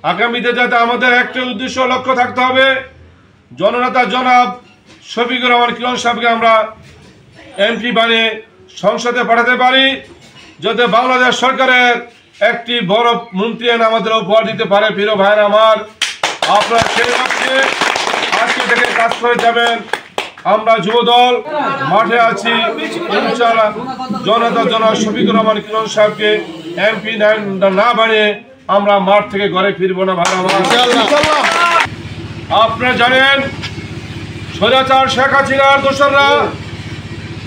আগামীতে যাতে আমাদের একটা উদ্দেশ্য লক্ষ্য থাকতে হবে, জননেতা জনাব শফিকুর রহমান কিরণ সাহেবকে আমরা এমপি বানিয়ে সংসদে পাঠাতে পারি, যাতে বাংলাদেশ সরকারের একটি বড় মন্ত্রী এনে আমাদের উপহার দিতে পারে। প্রিয় ভাইরা আমার, আপনারা সেই লক্ষ্যে আজকে থেকে কাজ করে যাবেন। আমরা যুবদল মাঠে আছি, ইনশাআল্লাহ জননেতা জনাব শফিকুর রহমান কিরণ সাহেবকে এমপি না বানিয়ে আমরা মাঠ থেকে ঘরে ফিরবো না ভাইরা আমার। আপনারা জানেন স্বৈরাচার শেখ হাসিনার দোসররা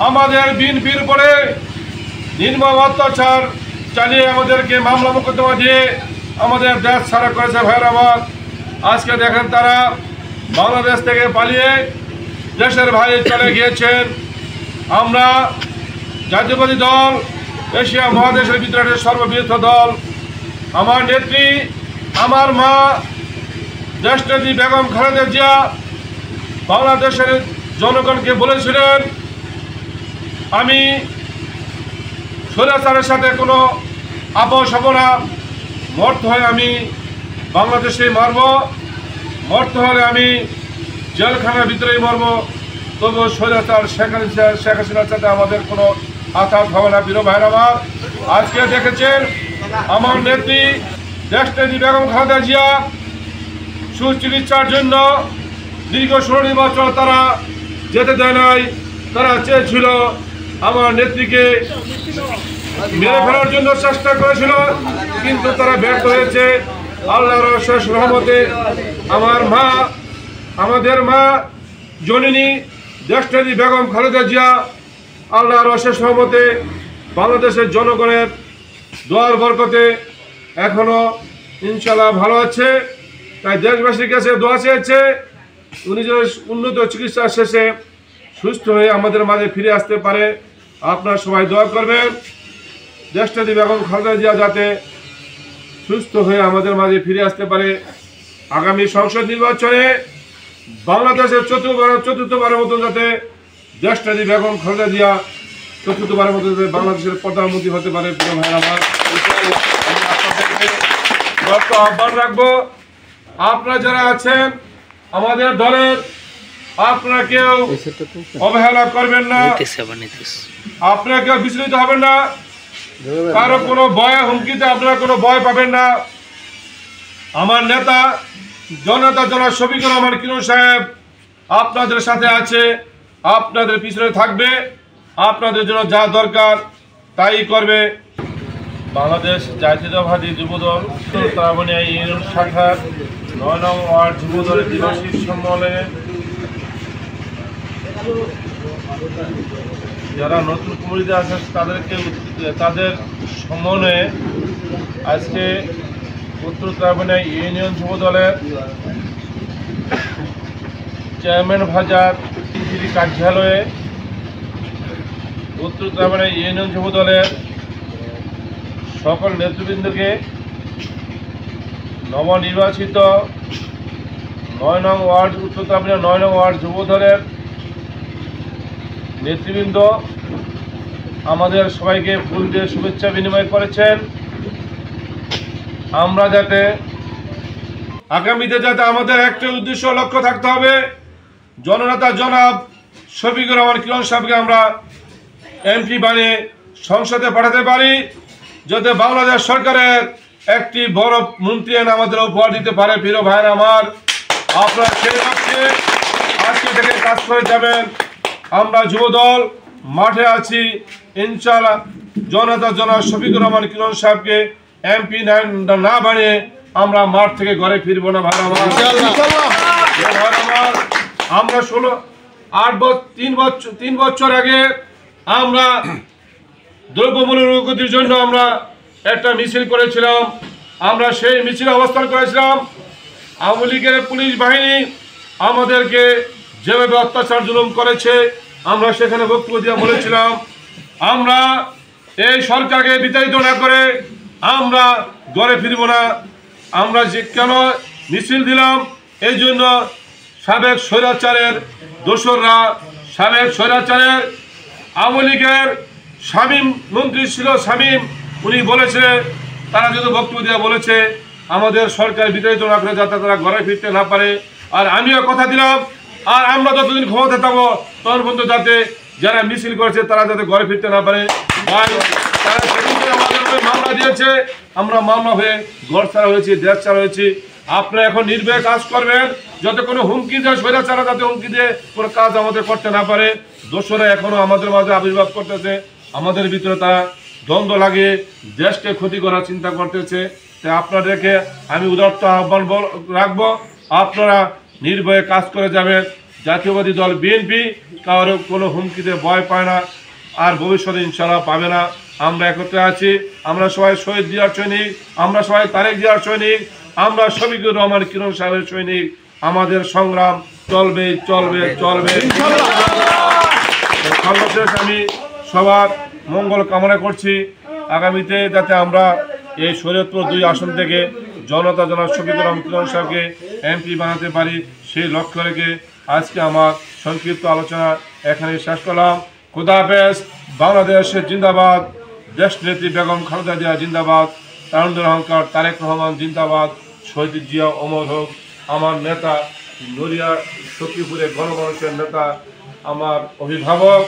আমাদের বিএনপির উপরে নির্মম অত্যাচার চালিয়ে আমাদেরকে মামলা মোকদ্দমা দিয়ে আমাদের দেশ ছাড়া করেছে ভাইয়ের আমার। আজকে দেখেন তারা বাংলাদেশ থেকে পালিয়ে দেশের বাইরে চলে গিয়েছেন। আমরা জাতীয়বাদী দল এশিয়া মহাদেশের ভিতরে সর্ববৃহৎ দল। আমার নেত্রী, আমার মা দেশনেত্রী বেগম খালেদা জিয়া বাংলাদেশের জনগণকে বলেছিলেন, আমি স্বৈরাচারের সাথে কোনো আপোষ হব না, মরতে হয় আমি বাংলাদেশে মরব, মরতে হলে আমি জেলখানার ভিতরেই মরব, তবু স্বৈরাচার শেখ হাসিনার সাথে আমাদের কোনো আঘাত হবে না। প্রিয় ভাইরা আমার, আজকে দেখেছেন আমার নেত্রী দেশনেত্রী বেগম খালেদা জিয়া সুচিকিৎসার জন্য দীর্ঘ 16 বছর তারা যেতে দেয় নাই। তারা চেয়েছিল আমার নেত্রীকে মেরে ফেলার জন্য চেষ্টা করেছিল, কিন্তু তারা ব্যর্থ হয়েছে। আল্লাহর অশেষ রহমতে আমার মা, আমাদের মা জননী দেশনেত্রী বেগম খালেদা জিয়া আল্লাহর অশেষ রহমতে বাংলাদেশের জনগণের দোয়ার বরকতে এখনো ইনশাআল্লাহ ভালো আছে। তাই দেশবাসীর কাছে দোয়া চেয়েছে উনি যেন উন্নত চিকিৎসা শেষে সুস্থ হয়ে আমাদের মাঝে ফিরে আসতে পারে। আপনারা সবাই দোয়া করবেন দেশনেত্রী বেগম খালেদা জিয়া যাতে সুস্থ হয়ে আমাদের মাঝে ফিরে আসতে পারে। আগামী সংসদ নির্বাচনে বাংলাদেশের চতুর্থবারের মতো যাতে দেশনেত্রী বেগম খালেদা জিয়া চতুর্থবারের মতো যাতে বাংলাদেশের প্রধানমন্ত্রী হতে পারে। প্রিয় ভাইরা আমার, আপনাদের আহ্বান রাখবো, আপনারা যারা আছেন আমাদের দলের, আপনারা কেউ অবহেলা করবেন না, আপনারা কেউ বিচলিত হবেন না, কারো কোনো ভয় হুমকিতে আপনারা কোনো ভয় পাবেন না। আমার নেতা জননেতা জনাব শফিকুর রহমান কিরণ সাহেব আপনাদের সাথে আছে, আপনাদের পিছনে থাকবে, আপনাদের জন্য যা দরকার তাই করবে। বাংলাদেশ জাতীয়তাবাদী যুবদল ত্রাবণী ইউনিয়ন শাখার 9 নং ওয়ার্ড যুবদলের দিবসী সম্মেলনে যারা নতুন কমিটিতে আছে তাদের সমন্বয়ে আজকে উত্তর ত্রাবণী ইউনিয়ন যুবদলের চেয়ারম্যান বাজার কার্যালয়ে উত্তর ত্রাবণী ইউনিয়ন যুবদলের সকল নেতৃবৃন্দকে নবনির্বাচিত 9 নং ওয়ার্ড উত্তর ত্রাবণী 9 নং ওয়ার্ড যুবদলের নেতৃবৃন্দ আমাদের সবাইকে ফুল দিয়ে শুভেচ্ছা বিনিময় করেছেন। আমরা যাতে আগামীতে যাতে আমাদের একটা উদ্দেশ্য লক্ষ্য থাকতে হবে, জননেতা জনাব শফিকুর রহমান কিরণ সাহেবকে আমরা এমপি বানিয়ে সংসদে পাঠাতে পারি, যাতে বাংলাদেশ সরকারের একটি বড় মন্ত্রী এনে আমাদের উপহার দিতে পারে। প্রিয় ভাইরা আমার, আপনারা সেই লক্ষ্যে আজকে থেকে কাজ করে যাবেন। আমরা যুবদল মাঠে আছি, ইনশাআল্লাহ জননেতা জনাব শফিকুর রহমান কিরণ সাহেবকে এমপি না বানিয়ে আমরা মাঠ থেকে ঘরে ফিরবো না ভাইরা আমার। আমরা 3 বছর আগে আমরা দ্রব্যমূল্য ঊর্ধ্বগতির জন্য আমরা একটা মিছিল করেছিলাম। আমরা সেই মিছিলে অবস্থান করেছিলাম। আওয়ামী লীগের পুলিশ বাহিনী আমাদেরকে যেভাবে অত্যাচার জুলুম করেছে, আমরা সেখানে বক্তব্য দিয়ে বলেছিলাম আমরা এই সরকারকে বিতাড়িত না করে আমরা ঘরে ফিরব না। আমরা যে কেন মিছিল দিলাম, এই জন্য সাবেক স্বৈরাচারের দোসররা, সাবেক স্বৈরাচারের আওয়ামী লীগের শামীম মন্ত্রী ছিল, শামীম উনি বলেছে, তারা যদি বক্তব্য দেওয়া বলেছে আমাদের সরকার বিতাড়িত না করে যাতে তারা ঘরে ফিরতে না পারে। আর আমিও কথা দিলাম, আর আমরা যতদিন ক্ষমতা থাকবো তখন পর্যন্ত যাতে যারা মিছিল করেছে তারা যাতে ঘরে ফিরতে না পারে। ভাই, তারা সেদিনকে আমাদের উপরে মামলা দিয়েছে, আমরা মামলা হয়ে ঘর ছাড়া হয়েছি, দেশ ছাড়া হয়েছি। আপনারা এখন নির্ভয়ে কাজ করবেন, যাতে কোনো হুমকি দিয়ে স্বৈরাচারা যাতে হুমকি দিয়ে কোনো কাজ আমাদের করতে না পারে। দোষরা এখনো আমাদের মাঝে আবির্ভাব করতেছে, আমাদের ভিতরে তারা দ্বন্দ্ব লাগিয়ে দেশকে ক্ষতি করার চিন্তা করতেছে। তাই আপনাদেরকে আমি উদাত্ত আহ্বান রাখবো, আপনারা নির্ভয়ে কাজ করে যাবেন। জাতীয়বাদী দল বিএনপি কারো কোনো হুমকিতে ভয় পায় না, আর ভবিষ্যতে ইনশাআল্লাহ পাবে না। আমরা একত্রে আছি, আমরা সবাই শহীদ জিয়ার সৈনিক, আমরা সবাই তারেক জিয়ার সৈনিক, আমরা শফিকুর রহমান কিরণ সাহেবের সৈনিক। আমাদের সংগ্রাম চলবে চলবে চলবে। সর্বশেষ আমি সবার মঙ্গল কামনা করছি, আগামীতে যাতে আমরা এই শরীয়তপুর 2 আসন থেকে জনতা জনাব শফিকুর রহমান কিরণ সাহেবকে এমপি বানাতে পারি, সেই লক্ষ্য রেখে আজকে আমার সংক্ষিপ্ত আলোচনা এখানে শেষ করলাম। খুদা হাফেজ। বাংলাদেশ জিন্দাবাদ, দেশ নেত্রী বেগম খালেদা জিয়া জিন্দাবাদ, তারুণ্যের অহংকার তারেক রহমান জিন্দাবাদ, শহীদ জিয়া অমর হোক। আমার নেতা নড়িয়া সখীপুরের গণমানুষের নেতা, আমার অভিভাবক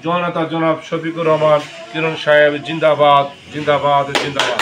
জননেতা জনাব শফিকুর রহমান কিরণ সাহেব জিন্দাবাদ জিন্দাবাদ জিন্দাবাদ।